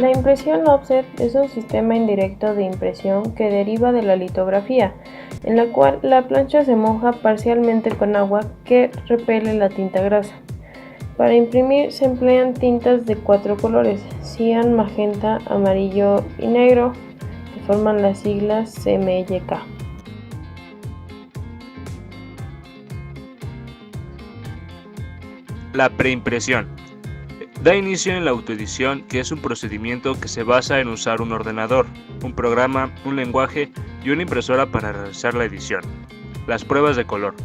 La impresión offset es un sistema indirecto de impresión que deriva de la litografía, en la cual la plancha se moja parcialmente con agua que repele la tinta grasa. Para imprimir se emplean tintas de 4 colores: cian, magenta, amarillo y negro, que forman las siglas CMYK. La preimpresión da inicio en la autoedición, que es un procedimiento que se basa en usar un ordenador, un programa, un lenguaje y una impresora para realizar la edición. Las pruebas de color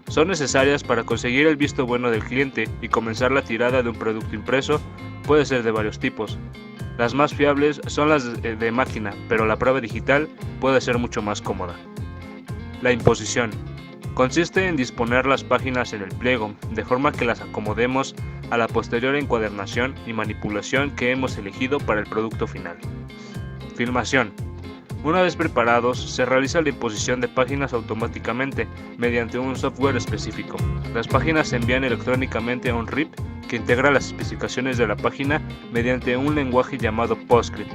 son necesarias para conseguir el visto bueno del cliente y comenzar la tirada de un producto impreso. Puede ser de varios tipos. Las más fiables son las de máquina, pero la prueba digital puede ser mucho más cómoda. La imposición consiste en disponer las páginas en el pliego, de forma que las acomodemos a la posterior encuadernación y manipulación que hemos elegido para el producto final. Filmación. Una vez preparados, se realiza la imposición de páginas automáticamente mediante un software específico. Las páginas se envían electrónicamente a un RIP que integra las especificaciones de la página mediante un lenguaje llamado PostScript,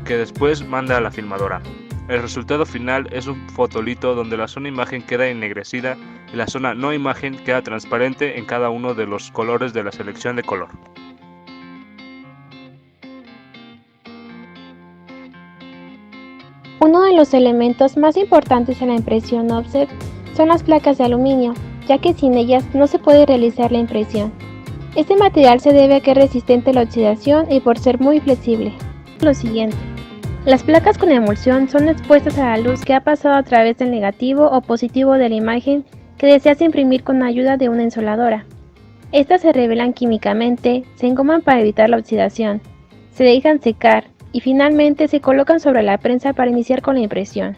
que después manda a la filmadora. El resultado final es un fotolito donde la zona imagen queda ennegrecida y la zona no imagen queda transparente en cada uno de los colores de la selección de color. Uno de los elementos más importantes en la impresión offset son las placas de aluminio, ya que sin ellas no se puede realizar la impresión. Este material se debe a que es resistente a la oxidación y por ser muy flexible. Lo siguiente. Las placas con emulsión son expuestas a la luz que ha pasado a través del negativo o positivo de la imagen que deseas imprimir con ayuda de una ensoladora. Estas se revelan químicamente, se engoman para evitar la oxidación, se dejan secar y finalmente se colocan sobre la prensa para iniciar con la impresión.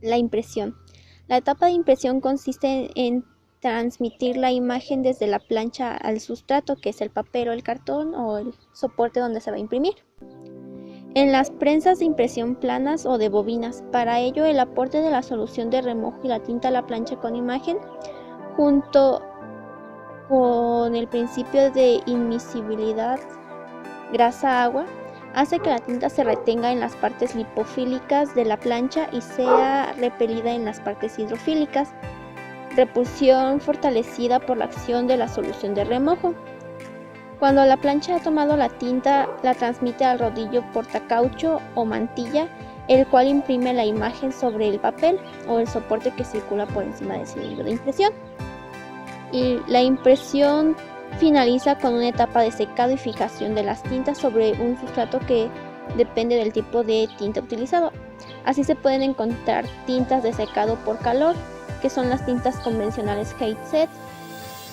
La impresión. La etapa de impresión consiste en transmitir la imagen desde la plancha al sustrato, que es el papel o el cartón o el soporte donde se va a imprimir. En las prensas de impresión planas o de bobinas, para ello el aporte de la solución de remojo y la tinta a la plancha con imagen, junto con el principio de inmiscibilidad grasa-agua, hace que la tinta se retenga en las partes lipofílicas de la plancha y sea repelida en las partes hidrofílicas, repulsión fortalecida por la acción de la solución de remojo. Cuando la plancha ha tomado la tinta, la transmite al rodillo portacaucho o mantilla, el cual imprime la imagen sobre el papel o el soporte que circula por encima del cilindro de impresión. Y la impresión finaliza con una etapa de secado y fijación de las tintas sobre un sustrato que depende del tipo de tinta utilizado. Así se pueden encontrar tintas de secado por calor, que son las tintas convencionales Heat-Set,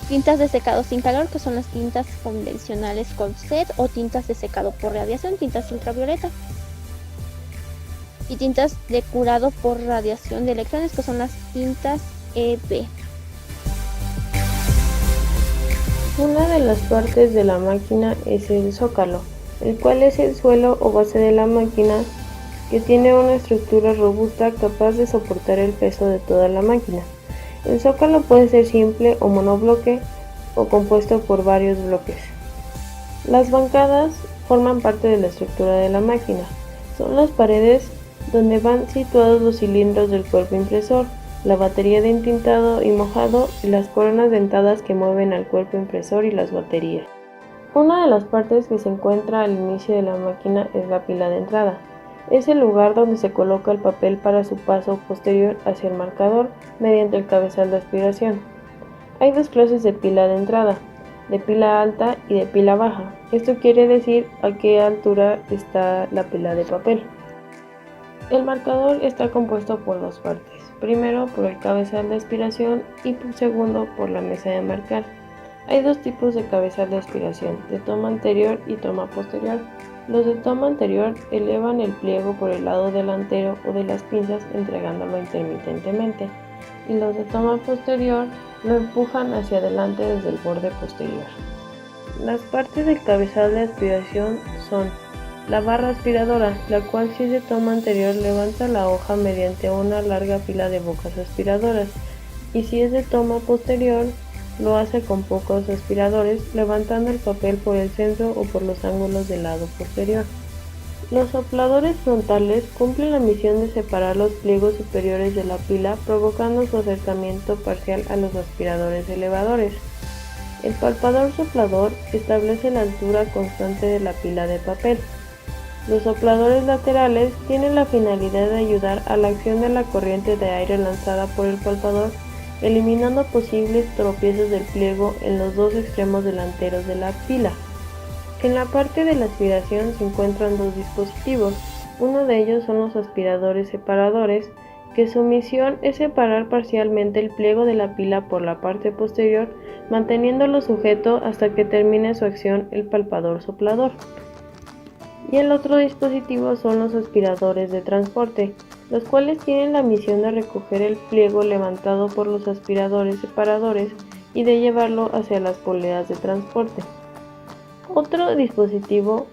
tintas de secado sin calor, que son las tintas convencionales Cold-Set, o tintas de secado por radiación, tintas ultravioleta, y tintas de curado por radiación de electrones, que son las tintas EV. Una de las partes de la máquina es el zócalo, el cual es el suelo o base de la máquina, que tiene una estructura robusta capaz de soportar el peso de toda la máquina. El zócalo puede ser simple o monobloque o compuesto por varios bloques. Las bancadas forman parte de la estructura de la máquina. Son las paredes donde van situados los cilindros del cuerpo impresor, la batería de entintado y mojado y las coronas dentadas que mueven al cuerpo impresor y las baterías. Una de las partes que se encuentra al inicio de la máquina es la pila de entrada. Es el lugar donde se coloca el papel para su paso posterior hacia el marcador mediante el cabezal de aspiración. Hay dos clases de pila de entrada, de pila alta y de pila baja. Esto quiere decir a qué altura está la pila de papel. El marcador está compuesto por dos partes. Primero por el cabezal de aspiración y segundo por la mesa de marcar. Hay dos tipos de cabezal de aspiración, de toma anterior y toma posterior. Los de toma anterior elevan el pliego por el lado delantero o de las pinzas entregándolo intermitentemente, y los de toma posterior lo empujan hacia adelante desde el borde posterior. Las partes del cabezal de aspiración son la barra aspiradora, la cual si es de toma anterior levanta la hoja mediante una larga fila de bocas aspiradoras, y si es de toma posterior lo hace con pocos aspiradores, levantando el papel por el centro o por los ángulos del lado posterior. Los sopladores frontales cumplen la misión de separar los pliegos superiores de la pila, provocando su acercamiento parcial a los aspiradores elevadores. El palpador soplador establece la altura constante de la pila de papel. Los sopladores laterales tienen la finalidad de ayudar a la acción de la corriente de aire lanzada por el palpador, eliminando posibles tropiezos del pliego en los dos extremos delanteros de la pila. En la parte de la aspiración se encuentran dos dispositivos. Uno de ellos son los aspiradores separadores, que su misión es separar parcialmente el pliego de la pila por la parte posterior, manteniéndolo sujeto hasta que termine su acción el palpador soplador. Y el otro dispositivo son los aspiradores de transporte, los cuales tienen la misión de recoger el pliego levantado por los aspiradores separadores y de llevarlo hacia las poleas de transporte. Otro dispositivo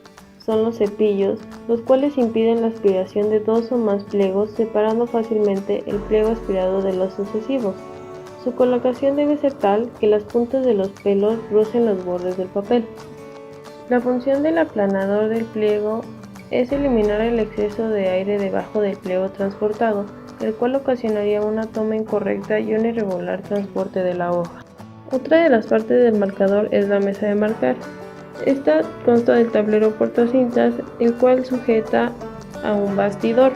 son los cepillos, los cuales impiden la aspiración de dos o más pliegos, separando fácilmente el pliego aspirado de los sucesivos. Su colocación debe ser tal que las puntas de los pelos rocen los bordes del papel. La función del aplanador del pliego es eliminar el exceso de aire debajo del pliego transportado, el cual ocasionaría una toma incorrecta y un irregular transporte de la hoja. Otra de las partes del marcador es la mesa de marcar. Esta consta del tablero portacintas, el cual sujeta a un bastidor.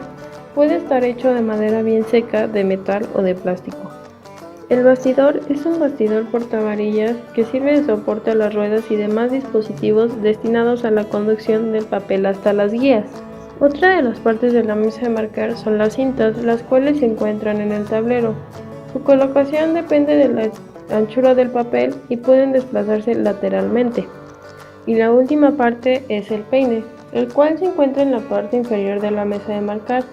Puede estar hecho de madera bien seca, de metal o de plástico. El bastidor es un bastidor portavarillas que sirve de soporte a las ruedas y demás dispositivos destinados a la conducción del papel hasta las guías. Otra de las partes de la mesa de marcar son las cintas, las cuales se encuentran en el tablero. Su colocación depende de la anchura del papel y pueden desplazarse lateralmente. Y la última parte es el peine, el cual se encuentra en la parte inferior de la mesa de marcar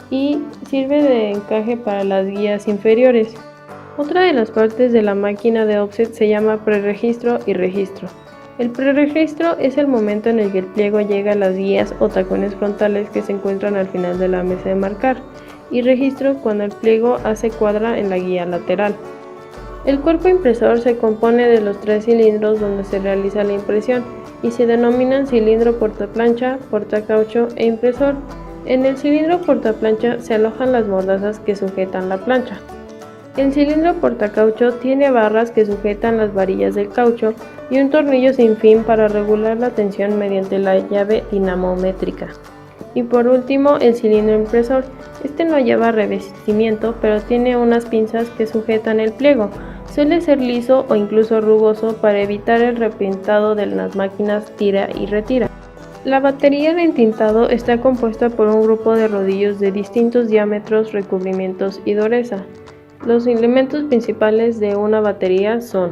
y sirve de encaje para las guías inferiores. Otra de las partes de la máquina de offset se llama preregistro y registro. El preregistro es el momento en el que el pliego llega a las guías o tacones frontales que se encuentran al final de la mesa de marcar, y registro cuando el pliego hace cuadra en la guía lateral. El cuerpo impresor se compone de los tres cilindros donde se realiza la impresión y se denominan cilindro portaplancha, portacaucho e impresor. En el cilindro portaplancha se alojan las mordazas que sujetan la plancha. El cilindro portacaucho tiene barras que sujetan las varillas del caucho y un tornillo sin fin para regular la tensión mediante la llave dinamométrica. Y por último, el cilindro impresor. Este no lleva revestimiento, pero tiene unas pinzas que sujetan el pliego. Suele ser liso o incluso rugoso para evitar el repintado de las máquinas tira y retira. La batería de entintado está compuesta por un grupo de rodillos de distintos diámetros, recubrimientos y dureza. Los elementos principales de una batería son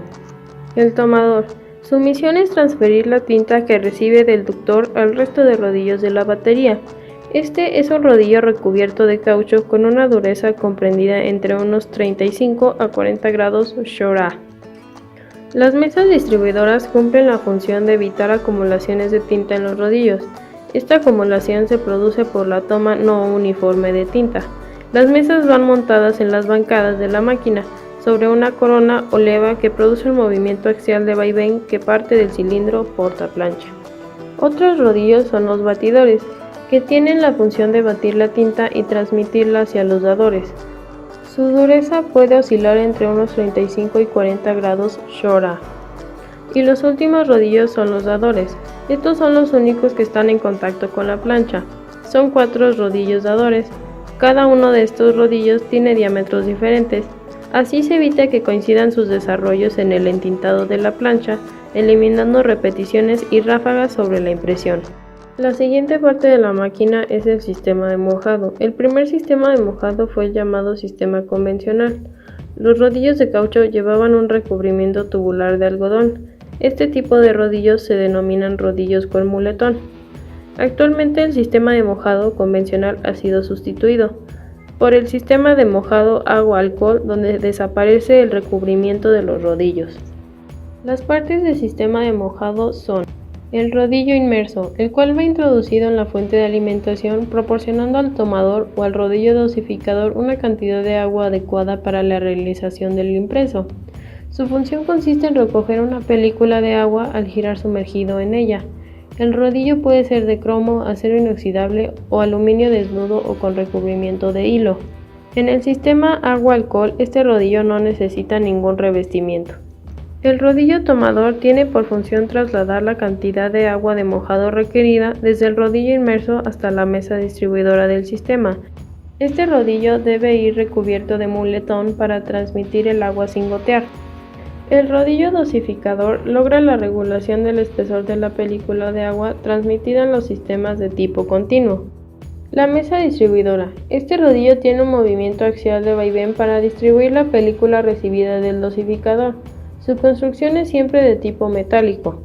el tomador. Su misión es transferir la tinta que recibe del ductor al resto de rodillos de la batería. Este es un rodillo recubierto de caucho con una dureza comprendida entre unos 35 a 40 grados Shora. Las mesas distribuidoras cumplen la función de evitar acumulaciones de tinta en los rodillos. Esta acumulación se produce por la toma no uniforme de tinta. Las mesas van montadas en las bancadas de la máquina, sobre una corona o leva que produce un movimiento axial de vaivén que parte del cilindro portaplancha. Otros rodillos son los batidores, que tienen la función de batir la tinta y transmitirla hacia los dadores. Su dureza puede oscilar entre unos 35 y 40 grados Shora. Y los últimos rodillos son los dadores. Estos son los únicos que están en contacto con la plancha. Son 4 rodillos dadores. Cada uno de estos rodillos tiene diámetros diferentes. Así se evita que coincidan sus desarrollos en el entintado de la plancha, eliminando repeticiones y ráfagas sobre la impresión. La siguiente parte de la máquina es el sistema de mojado. El primer sistema de mojado fue el llamado sistema convencional. Los rodillos de caucho llevaban un recubrimiento tubular de algodón. Este tipo de rodillos se denominan rodillos con muletón. Actualmente el sistema de mojado convencional ha sido sustituido por el sistema de mojado agua-alcohol, donde desaparece el recubrimiento de los rodillos. Las partes del sistema de mojado son el rodillo inmerso, el cual va introducido en la fuente de alimentación, proporcionando al tomador o al rodillo dosificador una cantidad de agua adecuada para la realización del impreso. Su función consiste en recoger una película de agua al girar sumergido en ella. El rodillo puede ser de cromo, acero inoxidable o aluminio desnudo o con recubrimiento de hilo. En el sistema agua-alcohol, este rodillo no necesita ningún revestimiento. El rodillo tomador tiene por función trasladar la cantidad de agua de mojado requerida desde el rodillo inmerso hasta la mesa distribuidora del sistema. Este rodillo debe ir recubierto de muletón para transmitir el agua sin gotear. El rodillo dosificador logra la regulación del espesor de la película de agua transmitida en los sistemas de tipo continuo. La mesa distribuidora. Este rodillo tiene un movimiento axial de vaivén para distribuir la película recibida del dosificador. Su construcción es siempre de tipo metálico.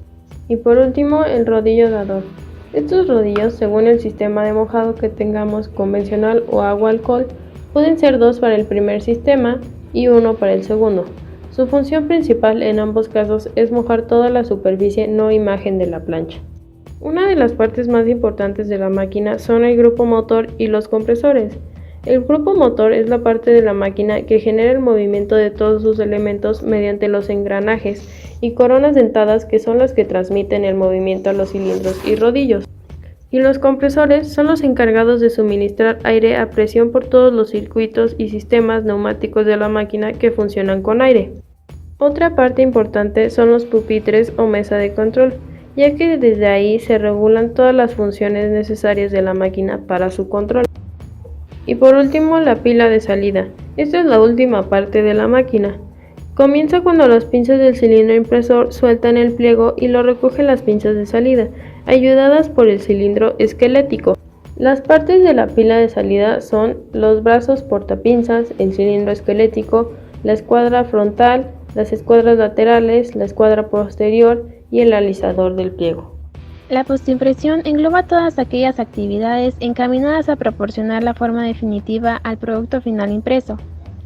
Y por último, el rodillo dador. Estos rodillos, según el sistema de mojado que tengamos, convencional o agua-alcohol, pueden ser 2 para el primer sistema y 1 para el segundo. Su función principal en ambos casos es mojar toda la superficie no imagen de la plancha. Una de las partes más importantes de la máquina son el grupo motor y los compresores. El grupo motor es la parte de la máquina que genera el movimiento de todos sus elementos mediante los engranajes y coronas dentadas que son las que transmiten el movimiento a los cilindros y rodillos. Y los compresores son los encargados de suministrar aire a presión por todos los circuitos y sistemas neumáticos de la máquina que funcionan con aire. Otra parte importante son los pupitres o mesa de control, ya que desde ahí se regulan todas las funciones necesarias de la máquina para su control. Y por último, la pila de salida. Esta es la última parte de la máquina. Comienza cuando las pinzas del cilindro impresor sueltan el pliego y lo recogen las pinzas de salida, ayudadas por el cilindro esquelético. Las partes de la pila de salida son los brazos portapinzas, el cilindro esquelético, la escuadra frontal, las escuadras laterales, la escuadra posterior y el alisador del pliego. La postimpresión engloba todas aquellas actividades encaminadas a proporcionar la forma definitiva al producto final impreso,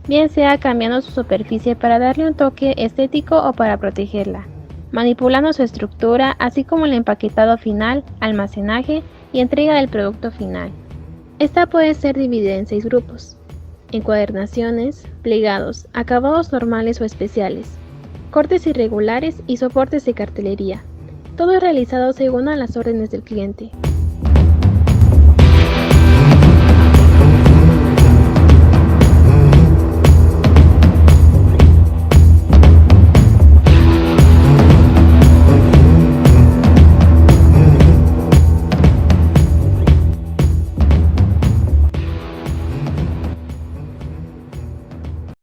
bien sea cambiando su superficie para darle un toque estético o para protegerla, manipulando su estructura, así como el empaquetado final, almacenaje y entrega del producto final. Esta puede ser dividida en 6 grupos: encuadernaciones, plegados, acabados normales o especiales, cortes irregulares y soportes de cartelería. Todo es realizado según a las órdenes del cliente.